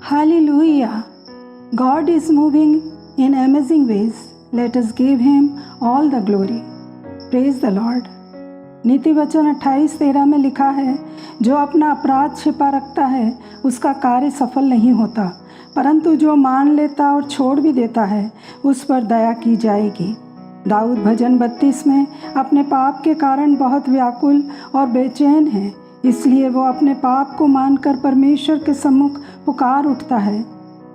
Hallelujah! God is moving in amazing ways. Let us give Him all the glory. Praise the Lord. नीति वचन 28:13 में लिखा है, जो अपना अपराध छिपा रखता है उसका कार्य सफल नहीं होता, परंतु जो मान लेता और छोड़ भी देता है उस पर दया की जाएगी। दाऊद भजन 32 में अपने पाप के कारण बहुत व्याकुल और बेचैन है, इसलिए वो अपने पाप को मानकर परमेश्वर के सम्मुख पुकार उठता है।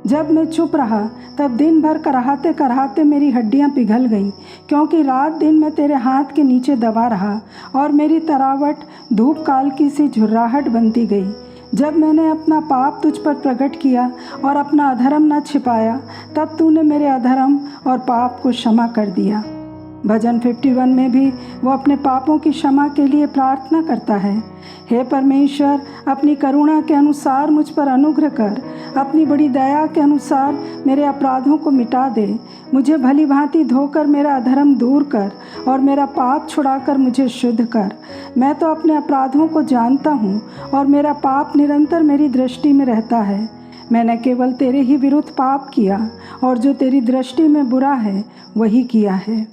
जब मैं चुप रहा तब दिन भर कराहते कराहते मेरी हड्डियां पिघल गईं, क्योंकि रात दिन मैं तेरे हाथ के नीचे दबा रहा और मेरी तरावट धूप काल की सी झुर्राहट बनती गई। जब मैंने अपना पाप तुझ पर प्रकट किया और अपना अधर्म न छिपाया, तब तूने मेरे अधर्म और पाप को क्षमा कर दिया। भजन 51 में भी वो अपने पापों की क्षमा के लिए प्रार्थना करता है। हे परमेश्वर, अपनी करुणा के अनुसार मुझ पर अनुग्रह कर, अपनी बड़ी दया के अनुसार मेरे अपराधों को मिटा दे। मुझे भली भांति धोकर मेरा अधर्म दूर कर और मेरा पाप छुड़ाकर मुझे शुद्ध कर। मैं तो अपने अपराधों को जानता हूँ और मेरा पाप निरंतर मेरी दृष्टि में रहता है। मैंने केवल तेरे ही विरुद्ध पाप किया और जो तेरी दृष्टि में बुरा है वही किया है।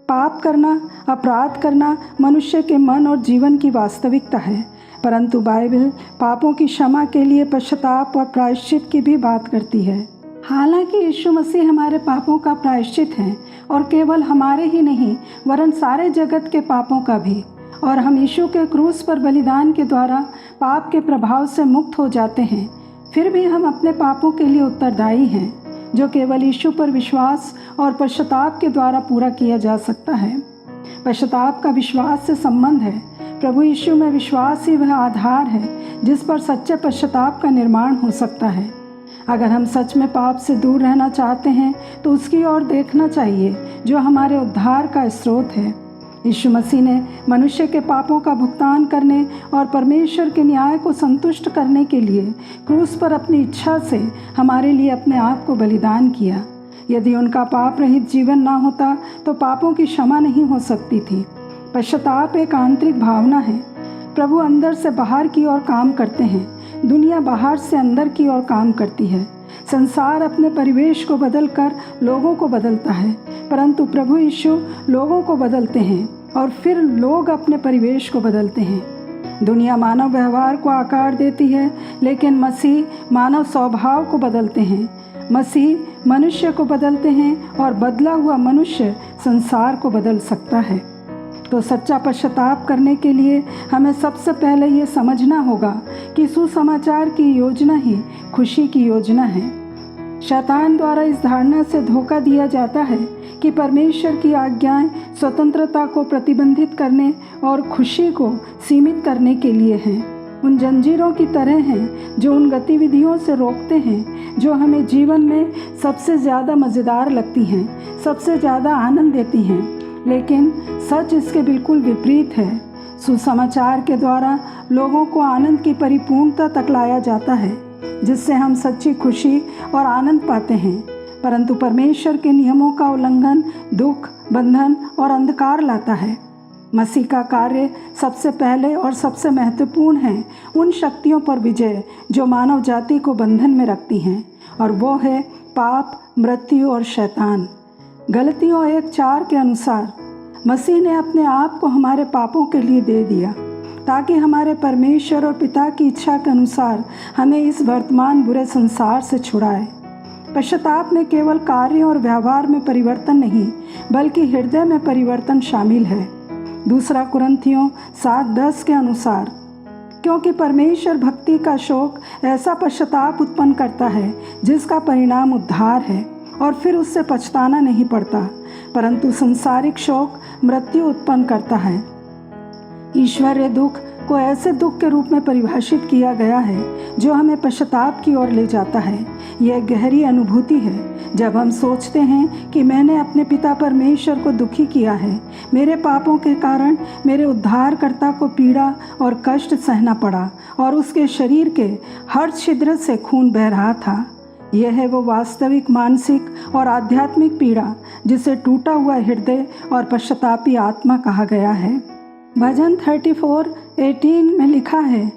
पाप करना, अपराध करना मनुष्य के मन और जीवन की वास्तविकता है, परंतु बाइबल पापों की क्षमा के लिए पश्चाताप और प्रायश्चित की भी बात करती है। हालांकि यीशु मसीह हमारे पापों का प्रायश्चित है, और केवल हमारे ही नहीं वरन सारे जगत के पापों का भी, और हम यीशु के क्रूस पर बलिदान के द्वारा पाप के प्रभाव से मुक्त हो जाते हैं। फिर भी हम अपने पापों के लिए उत्तरदायी हैं, जो केवल यीशु पर विश्वास और पश्चाताप के द्वारा पूरा किया जा सकता है। पश्चाताप का विश्वास से संबंध है। प्रभु यीशु में विश्वास ही वह आधार है जिस पर सच्चे पश्चाताप का निर्माण हो सकता है। अगर हम सच में पाप से दूर रहना चाहते हैं तो उसकी ओर देखना चाहिए जो हमारे उद्धार का स्रोत है। यीशु मसीह ने मनुष्य के पापों का भुगतान करने और परमेश्वर के न्याय को संतुष्ट करने के लिए क्रूस पर अपनी इच्छा से हमारे लिए अपने आप को बलिदान किया। यदि उनका पाप रहित जीवन ना होता तो पापों की क्षमा नहीं हो सकती थी। पश्चाताप एक आंतरिक भावना है। प्रभु अंदर से बाहर की ओर काम करते हैं, दुनिया बाहर से अंदर की ओर काम करती है। संसार अपने परिवेश को बदलकर लोगों को बदलता है, परंतु प्रभु यीशु लोगों को बदलते हैं और फिर लोग अपने परिवेश को बदलते हैं। दुनिया मानव व्यवहार को आकार देती है, लेकिन मसीह मानव स्वभाव को बदलते हैं। मसीह मनुष्य को बदलते हैं और बदला हुआ मनुष्य संसार को बदल सकता है। तो सच्चा पश्चाताप करने के लिए हमें सबसे पहले ये समझना होगा कि सुसमाचार की योजना ही खुशी की योजना है। शैतान द्वारा इस धारणा से धोखा दिया जाता है कि परमेश्वर की आज्ञाएं स्वतंत्रता को प्रतिबंधित करने और खुशी को सीमित करने के लिए हैं। उन जंजीरों की तरह हैं जो उन गतिविधियों से रोकते हैं जो हमें जीवन में सबसे ज़्यादा मज़ेदार लगती हैं, सबसे ज़्यादा आनंद देती हैं। लेकिन सच इसके बिल्कुल विपरीत है। सुसमाचार के द्वारा लोगों को आनंद की परिपूर्णता तक लाया जाता है, जिससे हम सच्ची खुशी और आनंद पाते हैं। परंतु परमेश्वर के नियमों का उल्लंघन दुख, बंधन और अंधकार लाता है। मसीह का कार्य सबसे पहले और सबसे महत्वपूर्ण है उन शक्तियों पर विजय जो मानव जाति को बंधन में रखती हैं, और वो है पाप, मृत्यु और शैतान। गलतियों 1:4 के अनुसार मसीह ने अपने आप को हमारे पापों के लिए दे दिया, ताकि हमारे परमेश्वर और पिता की इच्छा के अनुसार हमें इस वर्तमान बुरे संसार से छुड़ाए। पश्चाताप में केवल कार्य और व्यवहार में परिवर्तन नहीं, बल्कि हृदय में परिवर्तन शामिल है। 2 कुरिन्थियों 7:10 के अनुसार, क्योंकि परमेश्वर भक्ति का शोक ऐसा पश्चाताप उत्पन्न करता है जिसका परिणाम उद्धार है, और फिर उससे पछताना नहीं पड़ता, परंतु संसारिक शोक मृत्यु उत्पन्न करता है। ईश्वरीय दुख को ऐसे दुख के रूप में परिभाषित किया गया है जो हमें पश्चाताप की ओर ले जाता है। यह गहरी अनुभूति है जब हम सोचते हैं कि मैंने अपने पिता परमेश्वर को दुखी किया है। मेरे पापों के कारण मेरे उद्धारकर्ता को पीड़ा और कष्ट सहना पड़ा और उसके शरीर के हर छिद्र से खून बह रहा था। यह है वो वास्तविक मानसिक और आध्यात्मिक पीड़ा जिसे टूटा हुआ हृदय और पश्चातापी आत्मा कहा गया है। भजन 34:18 में लिखा है,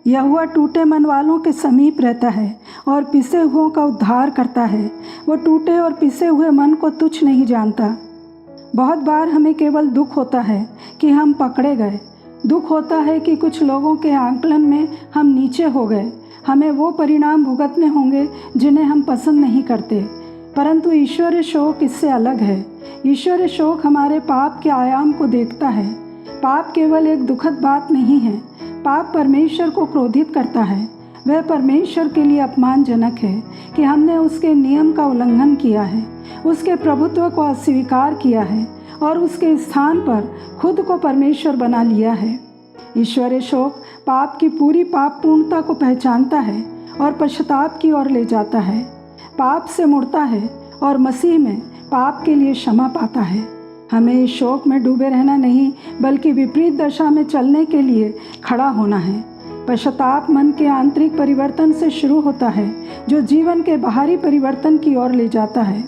यहोवा टूटे मन वालों के समीप रहता है और पिसे हुओं का उद्धार करता है। वो टूटे और पिसे हुए मन को तुच्छ नहीं जानता। बहुत बार हमें केवल दुख होता है कि हम पकड़े गए। दुख होता है कि कुछ लोगों के आकलन में हम नीचे हो गए। हमें वो परिणाम भुगतने होंगे जिन्हें हम पसंद नहीं करते। परंतु ईश्वरीय शोक इससे अलग है। ईश्वरीय शोक हमारे पाप के आयाम को देखता है। पाप केवल एक दुखद बात नहीं है। पाप परमेश्वर को क्रोधित करता है। वह परमेश्वर के लिए अपमानजनक है कि हमने उसके नियम का उल्लंघन किया है, उसके प्रभुत्व को अस्वीकार किया है और उसके स्थान पर खुद को परमेश्वर बना लिया है। ईश्वरीय शोक पाप की पूरी पापपूर्णता को पहचानता है और पश्चाताप की ओर ले जाता है। पाप से मुड़ता है और मसीह में पाप के लिए क्षमा पाता है। हमें इस शोक में डूबे रहना नहीं, बल्कि विपरीत दशा में चलने के लिए खड़ा होना है। पश्चाताप मन के आंतरिक परिवर्तन से शुरू होता है, जो जीवन के बाहरी परिवर्तन की ओर ले जाता है।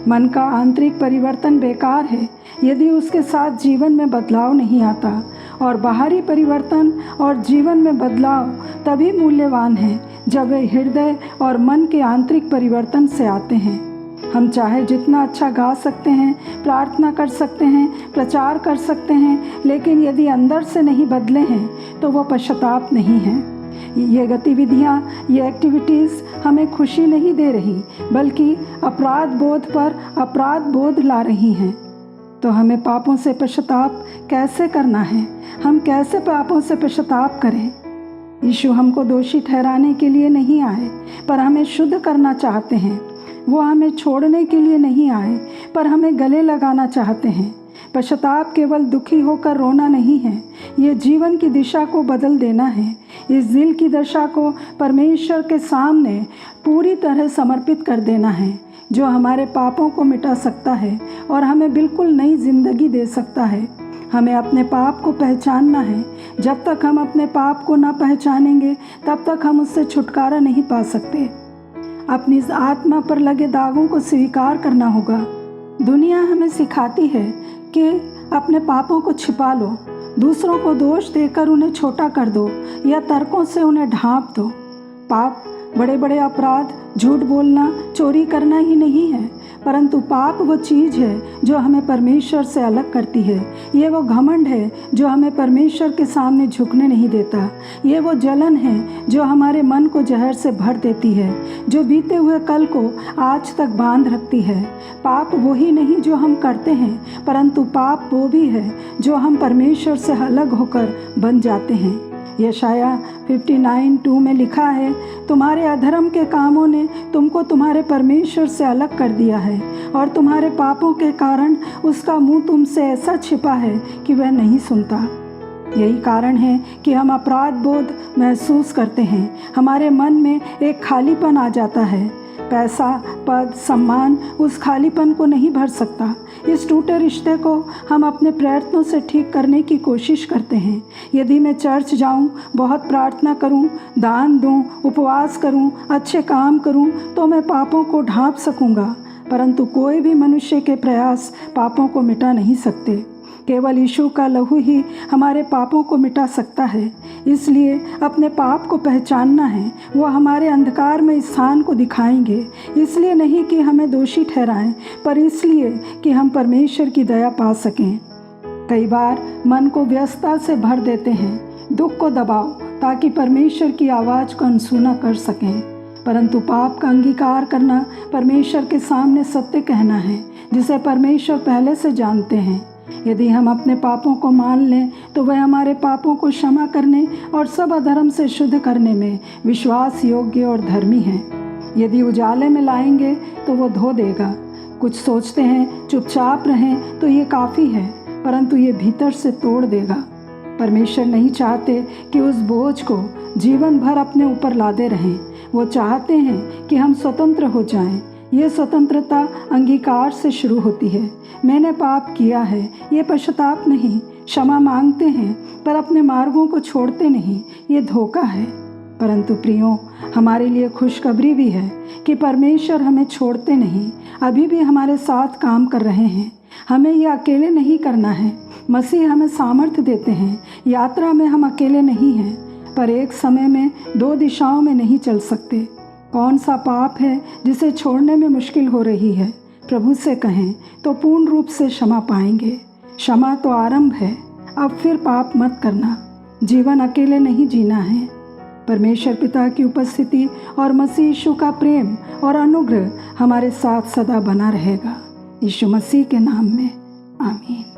मन का आंतरिक परिवर्तन बेकार है यदि उसके साथ जीवन में बदलाव नहीं आता, और बाहरी परिवर्तन और जीवन में बदलाव तभी मूल्यवान है जब वे हृदय और मन के आंतरिक परिवर्तन से आते हैं। हम चाहे जितना अच्छा गा सकते हैं, प्रार्थना कर सकते हैं, प्रचार कर सकते हैं, लेकिन यदि अंदर से नहीं बदले हैं तो वो पश्चाताप नहीं है। ये गतिविधियाँ, ये एक्टिविटीज़ हमें खुशी नहीं दे रही, बल्कि अपराध बोध पर अपराध बोध ला रही हैं। तो हमें पापों से पश्चाताप कैसे करना है? हम कैसे पापों से पश्चाताप करें? यीशु हमको दोषी ठहराने के लिए नहीं आए, पर हमें शुद्ध करना चाहते हैं। वो हमें छोड़ने के लिए नहीं आए, पर हमें गले लगाना चाहते हैं। पश्चाताप केवल दुखी होकर रोना नहीं है, ये जीवन की दिशा को बदल देना है। इस दिल की दशा को परमेश्वर के सामने पूरी तरह समर्पित कर देना है, जो हमारे पापों को मिटा सकता है और हमें बिल्कुल नई जिंदगी दे सकता है। हमें अपने पाप को पहचानना है। जब तक हम अपने पाप को ना पहचानेंगे, तब तक हम उससे छुटकारा नहीं पा सकते। अपनी आत्मा पर लगे दागों को स्वीकार करना होगा। दुनिया हमें सिखाती है कि अपने पापों को छिपा लो, दूसरों को दोष देकर उन्हें छोटा कर दो या तर्कों से उन्हें ढांप दो। पाप बड़े बड़े अपराध, झूठ बोलना, चोरी करना ही नहीं है, परंतु पाप वो चीज़ है जो हमें परमेश्वर से अलग करती है। ये वो घमंड है जो हमें परमेश्वर के सामने झुकने नहीं देता। ये वो जलन है जो हमारे मन को जहर से भर देती है, जो बीते हुए कल को आज तक बांध रखती है। पाप वही नहीं जो हम करते हैं, परंतु पाप वो भी है जो हम परमेश्वर से अलग होकर बन जाते हैं। यशाया 59:2 में लिखा है, तुम्हारे अधर्म के कामों ने तुमको तुम्हारे परमेश्वर से अलग कर दिया है, और तुम्हारे पापों के कारण उसका मुंह तुमसे ऐसा छिपा है कि वह नहीं सुनता। यही कारण है कि हम अपराध बोध महसूस करते हैं। हमारे मन में एक खालीपन आ जाता है। पैसा, पद, सम्मान उस खालीपन को नहीं भर सकता। इस टूटे रिश्ते को हम अपने प्रयत्नों से ठीक करने की कोशिश करते हैं। यदि मैं चर्च जाऊं, बहुत प्रार्थना करूं, दान दूं, उपवास करूं, अच्छे काम करूं, तो मैं पापों को ढांप सकूंगा। परंतु कोई भी मनुष्य के प्रयास पापों को मिटा नहीं सकते। केवल यीशु का लहू ही हमारे पापों को मिटा सकता है। इसलिए अपने पाप को पहचानना है। वो हमारे अंधकार में स्थान को दिखाएंगे, इसलिए नहीं कि हमें दोषी ठहराएं, पर इसलिए कि हम परमेश्वर की दया पा सकें। कई बार मन को व्यस्तता से भर देते हैं। दुख को दबाओ ताकि परमेश्वर की आवाज़ को अनसुना कर सकें। परंतु पाप का अंगीकार करना परमेश्वर के सामने सत्य कहना है, जिसे परमेश्वर पहले से जानते हैं। यदि हम अपने पापों को मान लें तो वह हमारे पापों को क्षमा करने और सब अधर्म से शुद्ध करने में विश्वास योग्य और धर्मी है। यदि उजाले में लाएंगे तो वो धो देगा। कुछ सोचते हैं चुपचाप रहें तो ये काफ़ी है, परंतु ये भीतर से तोड़ देगा। परमेश्वर नहीं चाहते कि उस बोझ को जीवन भर अपने ऊपर लादे रहें। वो चाहते हैं कि हम स्वतंत्र हो जाएं। ये स्वतंत्रता अंगीकार से शुरू होती है। मैंने पाप किया है, ये पश्चाताप नहीं। क्षमा मांगते हैं पर अपने मार्गों को छोड़ते नहीं, ये धोखा है। परंतु प्रियो, हमारे लिए खुशखबरी भी है कि परमेश्वर हमें छोड़ते नहीं, अभी भी हमारे साथ काम कर रहे हैं। हमें ये अकेले नहीं करना है। मसीह हमें सामर्थ्य देते हैं। यात्रा में हम अकेले नहीं हैं। पर एक समय में 2 दिशाओं में नहीं चल सकते। कौन सा पाप है जिसे छोड़ने में मुश्किल हो रही है? प्रभु से कहें तो पूर्ण रूप से क्षमा पाएंगे। क्षमा तो आरंभ है, अब फिर पाप मत करना। जीवन अकेले नहीं जीना है। परमेश्वर पिता की उपस्थिति और मसीह यीशु का प्रेम और अनुग्रह हमारे साथ सदा बना रहेगा। यीशु मसीह के नाम में आमीन।